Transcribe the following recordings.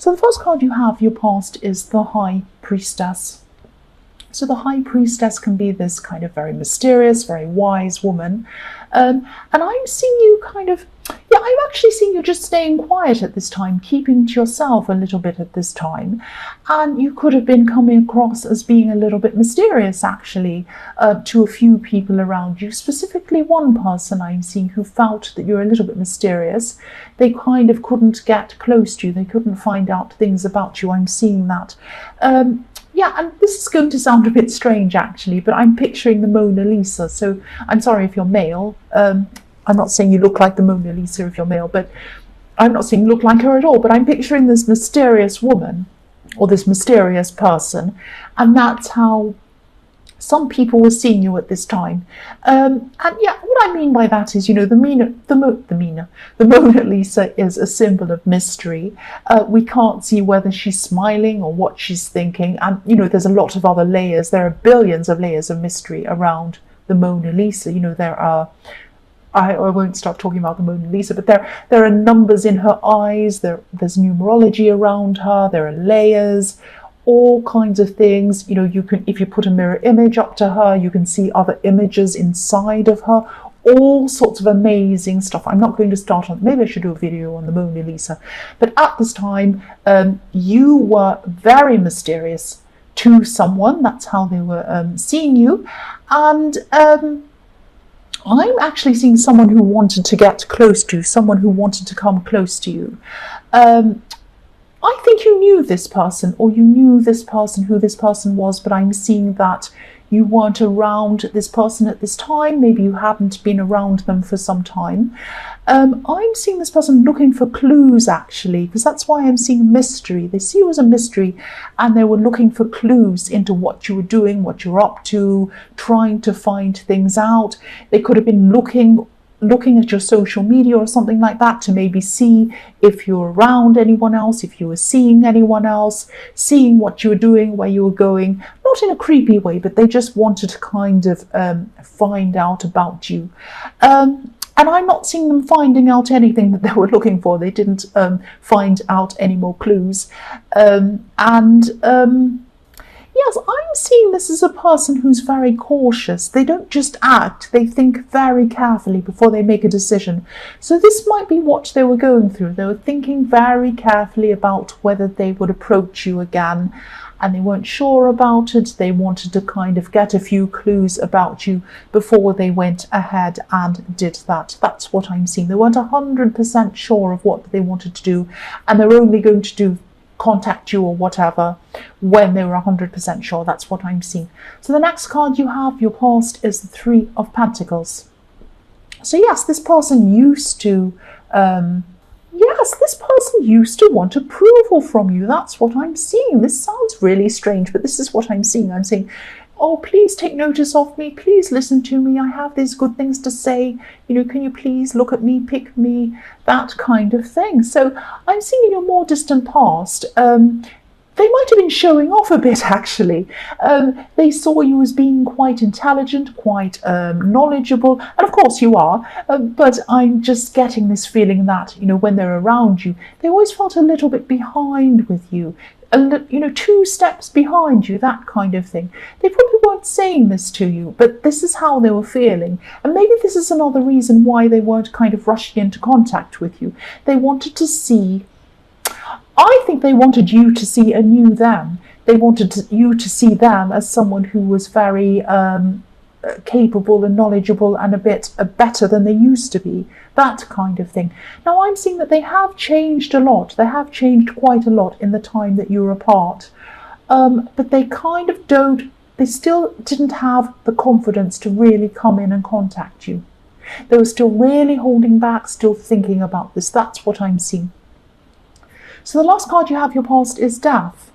So the first card you have, your past, is the High Priestess. So the High Priestess can be this kind of very mysterious, very wise woman. And I'm seeing you I'm actually seeing you just staying quiet at this time, keeping to yourself a little bit at this time. And you could have been coming across as being a little bit mysterious, actually, to a few people around you. Specifically one person I'm seeing who felt that you're a little bit mysterious. They kind of couldn't get close to you. They couldn't find out things about you. I'm seeing that. Yeah, and this is going to sound a bit strange, actually, but I'm picturing the Mona Lisa. So I'm sorry if you're male. I'm not saying you look like the Mona Lisa if you're male, but I'm not saying you look like her at all. But I'm picturing this mysterious woman or this mysterious person. And that's how some people were seeing you at this time. And yeah, what I mean by that is, the Mona Lisa is a symbol of mystery. We can't see whether she's smiling or what she's thinking. And, there's a lot of other layers. There are billions of layers of mystery around the Mona Lisa. There are, I won't start talking about the Mona Lisa, but there are numbers in her eyes. There's numerology around her. There are layers, all kinds of things. You can, if you put a mirror image up to her, you can see other images inside of her, all sorts of amazing stuff. I'm not going to start on, maybe I should do a video on the Mona Lisa, but at this time, you were very mysterious to someone. That's how they were seeing you. And I'm actually seeing someone who wanted to get close to you, someone who wanted to come close to you. I think you knew this person, or you knew this person, who this person was, but I'm seeing that you weren't around this person at this time. Maybe you hadn't been around them for some time. I'm seeing this person looking for clues, actually, because that's why I'm seeing mystery. They see you as a mystery, and they were looking for clues into what you were doing, what you're up to, trying to find things out. They could have been looking at your social media or something like that to maybe see if you're around anyone else, if you were seeing anyone else, seeing what you were doing, where you were going, not in a creepy way, but they just wanted to kind of find out about you. And I'm not seeing them finding out anything that they were looking for. They didn't find out any more clues. Yes, I'm seeing this as a person who's very cautious. They don't just act, they think very carefully before they make a decision. So this might be what they were going through. They were thinking very carefully about whether they would approach you again, and they weren't sure about it. They wanted to kind of get a few clues about you before they went ahead and did that. That's what I'm seeing. They weren't 100% sure of what they wanted to do, and they're only going to contact you or whatever when they were 100% sure. That's what I'm seeing. So the next card you have, your past, is the Three of Pentacles. So yes, this person used to want approval from you. That's what I'm seeing. This sounds really strange, but this is what I'm seeing. I'm saying, oh, please take notice of me. Please listen to me. I have these good things to say. Can you please look at me, pick me, that kind of thing. So I'm seeing in your more distant past, they might have been showing off a bit, actually. They saw you as being quite intelligent, quite knowledgeable, and of course you are, but I'm just getting this feeling that, when they're around you, they always felt a little bit behind with you. 2 steps behind you, that kind of thing. They probably weren't saying this to you, but this is how they were feeling. And maybe this is another reason why they weren't kind of rushing into contact with you. They wanted to see, I think they wanted you to see a new them. They wanted you to see them as someone who was very capable and knowledgeable and a bit better than they used to be, that kind of thing. Now I'm seeing that they have changed a lot. They have changed quite a lot in the time that you were apart, but they kind of they still didn't have the confidence to really come in and contact you. They were still really holding back, still thinking about this. That's what I'm seeing. So the last card you have, your past, is Death.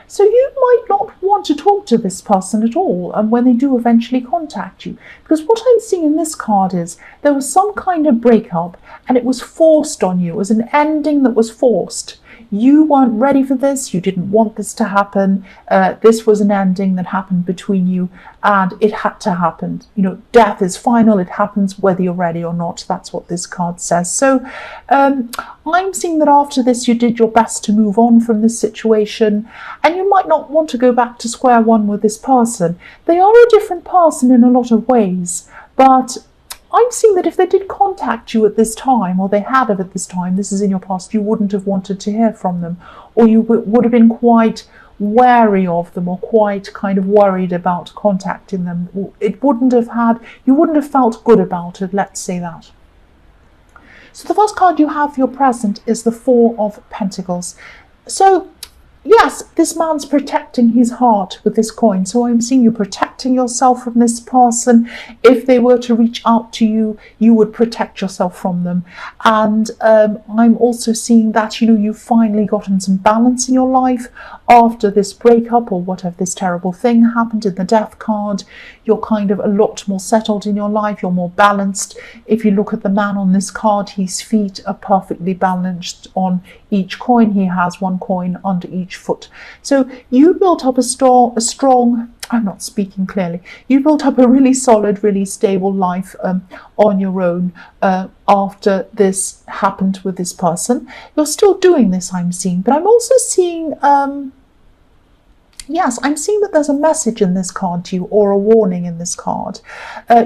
So you might not want to talk to this person at all, and when they do eventually contact you, because what I'm seeing in this card is there was some kind of breakup and it was forced on you. It was an ending that was forced. you weren't ready for this, you didn't want this to happen, this was an ending that happened between you, and it had to happen. Death is final, it happens whether you're ready or not. That's what this card says. So I'm seeing that after this you did your best to move on from this situation, and you might not want to go back to square one with this person. They are a different person in a lot of ways, but I'm seeing that if they did contact you at this time, or they had at this time, this is in your past, you wouldn't have wanted to hear from them, or you would have been quite wary of them, or quite kind of worried about contacting them. You wouldn't have felt good about it, let's say that. So the first card you have for your present is the Four of Pentacles. So yes, this man's protecting his heart with this coin. So I'm seeing you protecting yourself from this person. If they were to reach out to you, you would protect yourself from them. And I'm also seeing that, you've finally gotten some balance in your life after this breakup, or whatever this terrible thing happened in the Death card. You're kind of a lot more settled in your life. You're more balanced. If you look at the man on this card, his feet are perfectly balanced on each coin. He has one coin under each foot. So you built up a strong, I'm not speaking clearly, you built up a really solid, really stable life on your own after this happened with this person. You're still doing this, I'm seeing, but I'm also seeing yes, I'm seeing that there's a message in this card to you, or a warning in this card.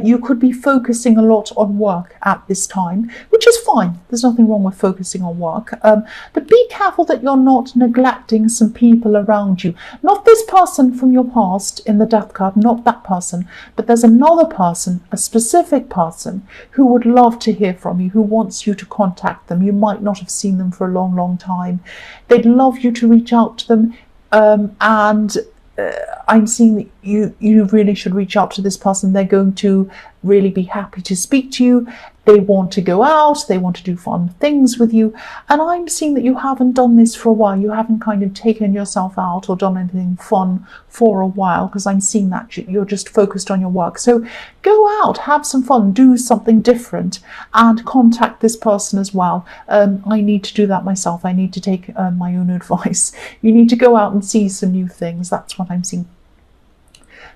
You could be focusing a lot on work at this time, which is fine. There's nothing wrong with focusing on work. But be careful that you're not neglecting some people around you. Not this person from your past in the Death card, not that person, but there's another person, a specific person, who would love to hear from you, who wants you to contact them. You might not have seen them for a long, long time. They'd love you to reach out to them. And I'm seeing that you really should reach out to this person. They're going to really be happy to speak to you. They want to go out, they want to do fun things with you. And I'm seeing that you haven't done this for a while. You haven't kind of taken yourself out or done anything fun for a while, because I'm seeing that you're just focused on your work. So go out, have some fun, do something different, and contact this person as well. I need to do that myself. I need to take my own advice. You need to go out and see some new things. That's what I'm seeing.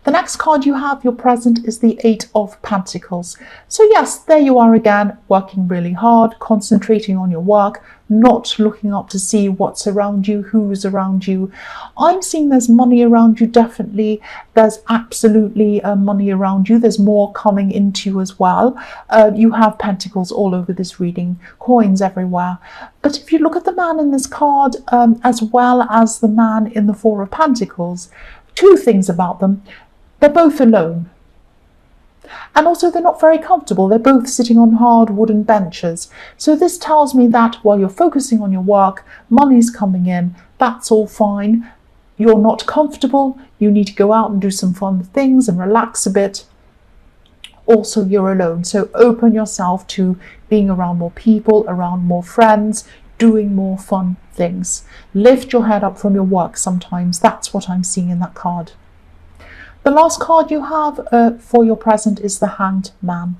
The next card you have, your present, is the Eight of Pentacles. So yes, there you are again, working really hard, concentrating on your work, not looking up to see what's around you, who's around you. I'm seeing there's money around you, definitely. There's absolutely money around you. There's more coming into you as well. You have pentacles all over this reading, coins everywhere. But if you look at the man in this card, as well as the man in the Four of Pentacles, two things about them. They're both alone. And also they're not very comfortable. They're both sitting on hard wooden benches. So this tells me that while you're focusing on your work, money's coming in, that's all fine. You're not comfortable. You need to go out and do some fun things and relax a bit. Also, you're alone. So open yourself to being around more people, around more friends, doing more fun things. Lift your head up from your work sometimes. That's what I'm seeing in that card. The last card you have for your present is the Hanged Man.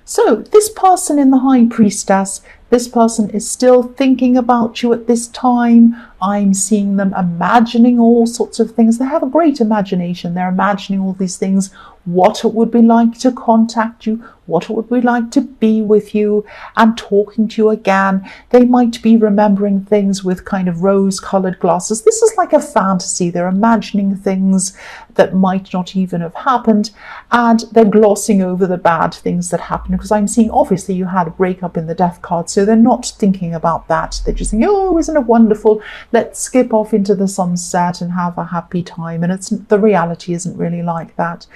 So this person in the High Priestess, this person is still thinking about you at this time. I'm seeing them imagining all sorts of things. They have a great imagination. They're imagining all these things, what it would be like to contact you, what it would be like to be with you and talking to you again. They might be remembering things with kind of rose-colored glasses. This is like a fantasy. They're imagining things that might not even have happened, and they're glossing over the bad things that happened, because I'm seeing, obviously, you had a breakup in the Death card, so they're not thinking about that. They're just thinking, oh, isn't it wonderful? Let's skip off into the sunset and have a happy time. And the reality isn't really like that.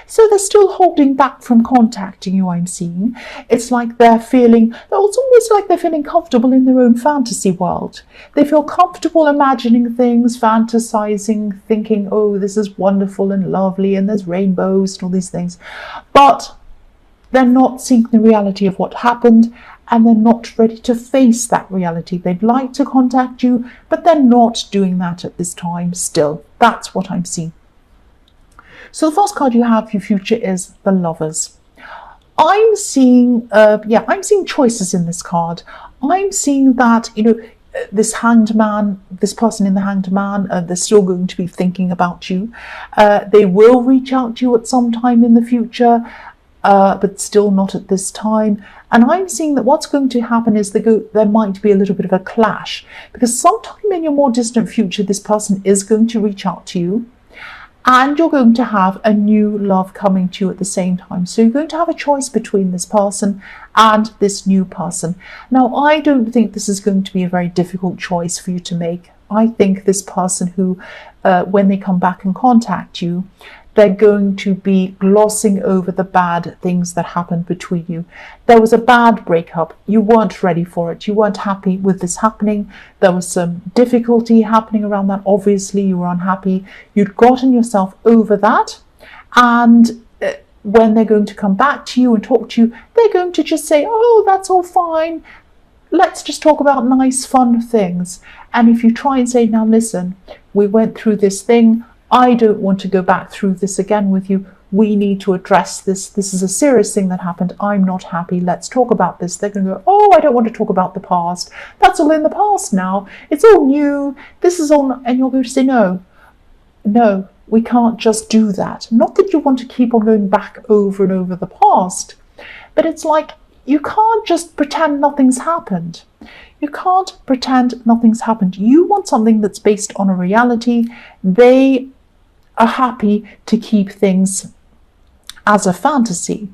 So they're still holding back from contacting you, I'm seeing. It's like it's almost like they're feeling comfortable in their own fantasy world. They feel comfortable imagining things, fantasizing, thinking, oh, this is wonderful and lovely and there's rainbows and all these things. But they're not seeing the reality of what happened, and they're not ready to face that reality. They'd like to contact you, but they're not doing that at this time still. That's what I'm seeing. So the first card you have for your future is the Lovers. I'm seeing choices in this card. I'm seeing that, this hanged man, this person in the hanged man, they're still going to be thinking about you. They will reach out to you at some time in the future, but still not at this time. And I'm seeing that what's going to happen is there might be a little bit of a clash, because sometime in your more distant future, this person is going to reach out to you, and you're going to have a new love coming to you at the same time. So you're going to have a choice between this person and this new person. Now, I don't think this is going to be a very difficult choice for you to make. I think this person who, when they come back and contact you, they're going to be glossing over the bad things that happened between you. There was a bad breakup. You weren't ready for it. You weren't happy with this happening. There was some difficulty happening around that. Obviously, you were unhappy. You'd gotten yourself over that. And when they're going to come back to you and talk to you, they're going to just say, oh, that's all fine. Let's just talk about nice, fun things. And if you try and say, now listen, we went through this thing. I don't want to go back through this again with you. We need to address this. This is a serious thing that happened. I'm not happy. Let's talk about this. They're going to go, oh, I don't want to talk about the past. That's all in the past now. It's all new. This is all. And you're going to say, no, we can't just do that. Not that you want to keep on going back over and over the past, but it's like you can't just pretend nothing's happened. You can't pretend nothing's happened. You want something that's based on a reality. They are happy to keep things as a fantasy.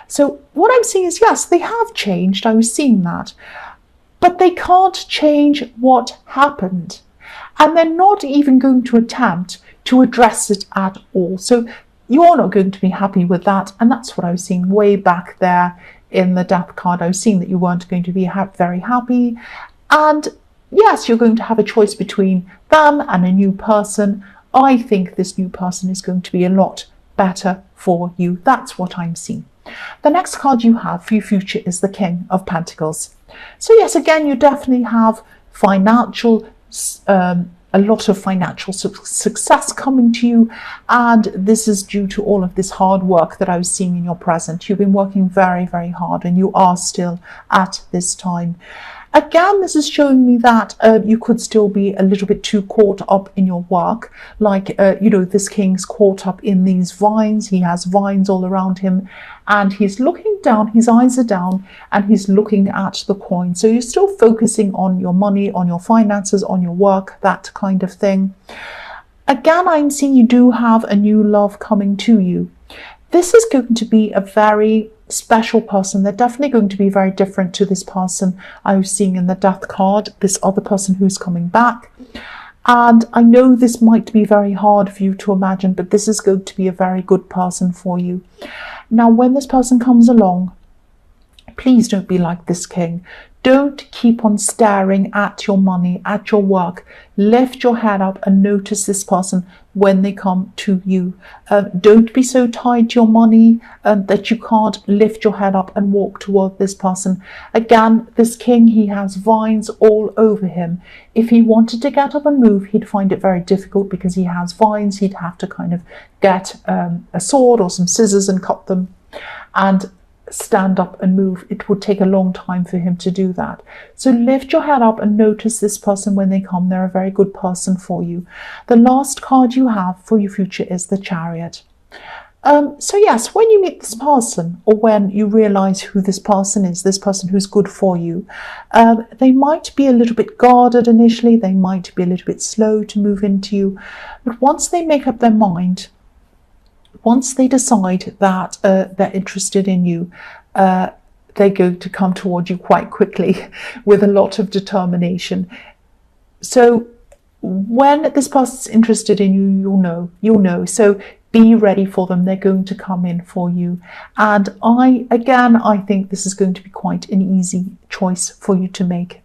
So what I'm seeing is, yes, they have changed. I was seeing that. But they can't change what happened. And they're not even going to attempt to address it at all. So you're not going to be happy with that. And that's what I was seeing way back there in the Death card. I was seeing that you weren't going to be very happy. And yes, you're going to have a choice between them and a new person. I think this new person is going to be a lot better for you. That's what I'm seeing. The next card you have for your future is the King of Pentacles. So yes, again, you definitely have a lot of financial success coming to you, and this is due to all of this hard work that I was seeing in your present. You've been working very, very hard, and you are still at this time. Again, this is showing me that you could still be a little bit too caught up in your work. Like, this king's caught up in these vines. He has vines all around him, and he's looking down. His eyes are down, and he's looking at the coin. So you're still focusing on your money, on your finances, on your work, that kind of thing. Again, I'm seeing you do have a new love coming to you. This is going to be a very special person. They're definitely going to be very different to this person I was seeing in the Death card, this other person who's coming back. And I know this might be very hard for you to imagine, but this is going to be a very good person for you. Now, when this person comes along, please don't be like this king. Don't keep on staring at your money, at your work. Lift your head up and notice this person when they come to you. Don't be so tied to your money that you can't lift your head up and walk toward this person. Again, this king, he has vines all over him. If he wanted to get up and move, he'd find it very difficult because he has vines. He'd have to kind of get a sword or some scissors and cut them and stand up and move. It would take a long time for him to do that. So lift your head up and notice this person when they come. They're a very good person for you. The last card you have for your future is the Chariot. So yes, when you meet this person, or when you realize who this person is, this person who's good for you, they might be a little bit guarded initially. They might be a little bit slow to move into you. But once they make up their mind, once they decide that they're interested in you, they're going to come toward you quite quickly with a lot of determination. So when this person's interested in you, you'll know. So be ready for them. They're going to come in for you. And I think this is going to be quite an easy choice for you to make.